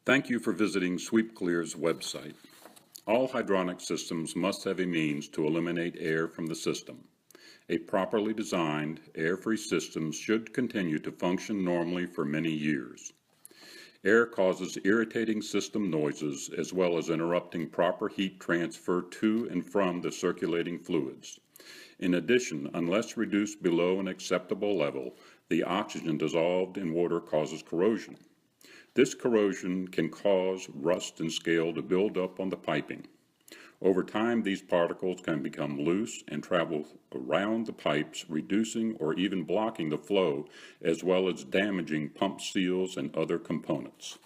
Thank you for visiting SweepCLEAR's website. All hydronic systems must have a means to eliminate air from the system. A properly designed, air-free system should continue to function normally for many years. Air causes irritating system noises as well as interrupting proper heat transfer to and from the circulating fluids. In addition, unless reduced below an acceptable level, the oxygen dissolved in water causes corrosion. This corrosion can cause rust and scale to build up on the piping. Over time, these particles can become loose and travel around the pipes, reducing or even blocking the flow, as well as damaging pump seals and other components.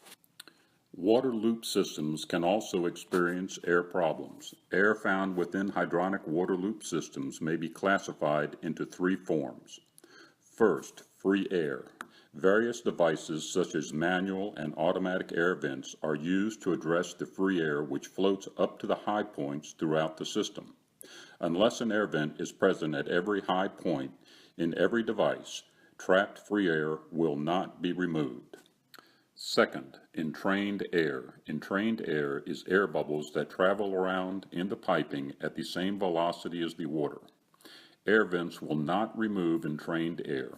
Water loop systems can also experience air problems. Air found within hydronic water loop systems may be classified into three forms. First, free air. Various devices such as manual and automatic air vents are used to address the free air which floats up to the high points throughout the system. Unless an air vent is present at every high point in every device, trapped free air will not be removed. Second, entrained air. Entrained air is air bubbles that travel around in the piping at the same velocity as the water. Air vents will not remove entrained air.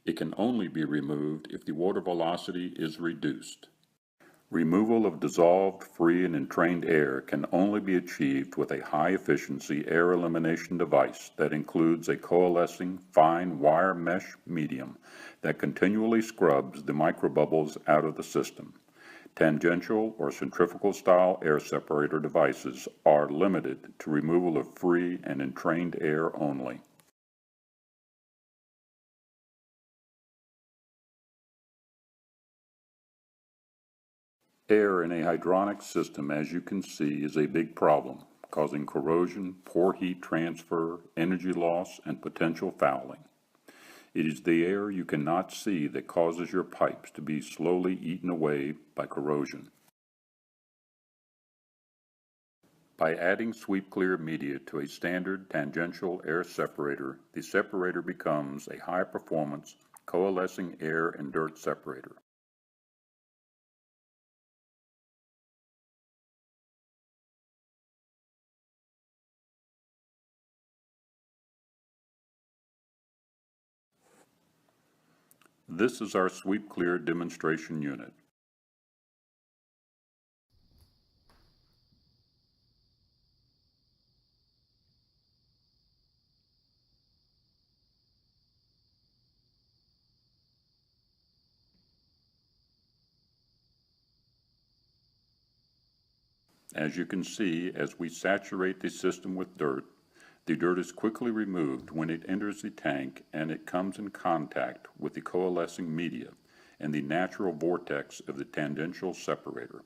It can only be removed if the water velocity is reduced. Removal of dissolved, free, and entrained air can only be achieved with a high-efficiency air elimination device that includes a coalescing fine wire mesh medium that continually scrubs the microbubbles out of the system. Tangential or centrifugal style air separator devices are limited to removal of free and entrained air only. Air in a hydronic system, as you can see, is a big problem, causing corrosion, poor heat transfer, energy loss, and potential fouling. It is the air you cannot see that causes your pipes to be slowly eaten away by corrosion. By adding SweepCLEAR media to a standard tangential air separator, the separator becomes a high-performance, coalescing air and dirt separator. This is our SweepCLEAR demonstration unit. As you can see, as we saturate the system with dirt, the dirt is quickly removed when it enters the tank and it comes in contact with the coalescing media and the natural vortex of the tangential separator.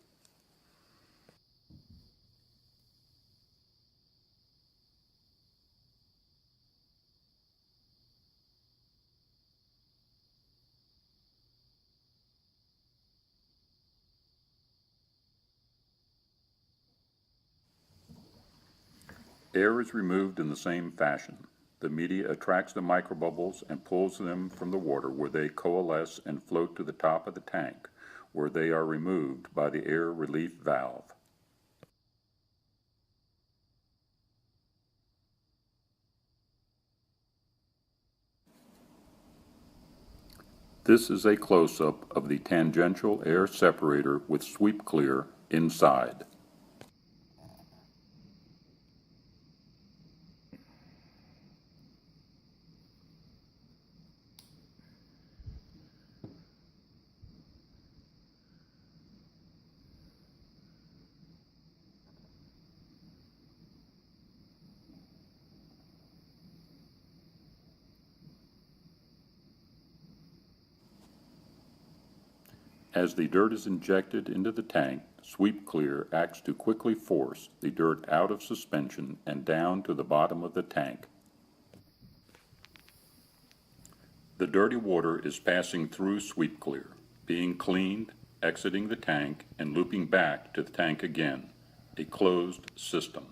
Air is removed in the same fashion. The media attracts the microbubbles and pulls them from the water where they coalesce and float to the top of the tank, where they are removed by the air relief valve. This is a close-up of the tangential air separator with SweepCLEAR inside. As the dirt is injected into the tank, SweepCLEAR acts to quickly force the dirt out of suspension and down to the bottom of the tank. The dirty water is passing through SweepCLEAR, being cleaned, exiting the tank, and looping back to the tank again, a closed system.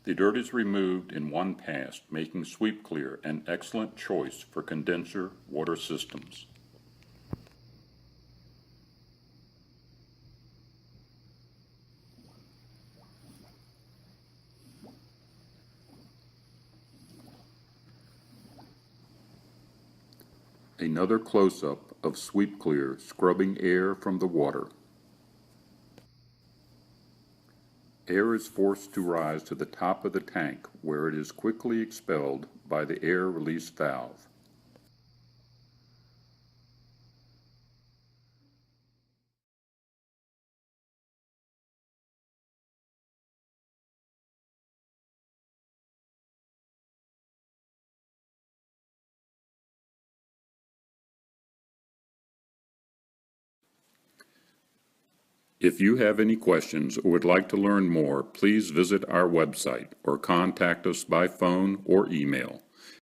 The dirt is removed in one pass, making SweepCLEAR an excellent choice for condenser water systems. Another close-up of SweepCLEAR scrubbing air from the water. Air is forced to rise to the top of the tank where it is quickly expelled by the air release valve. If you have any questions or would like to learn more, please visit our website or contact us by phone or email.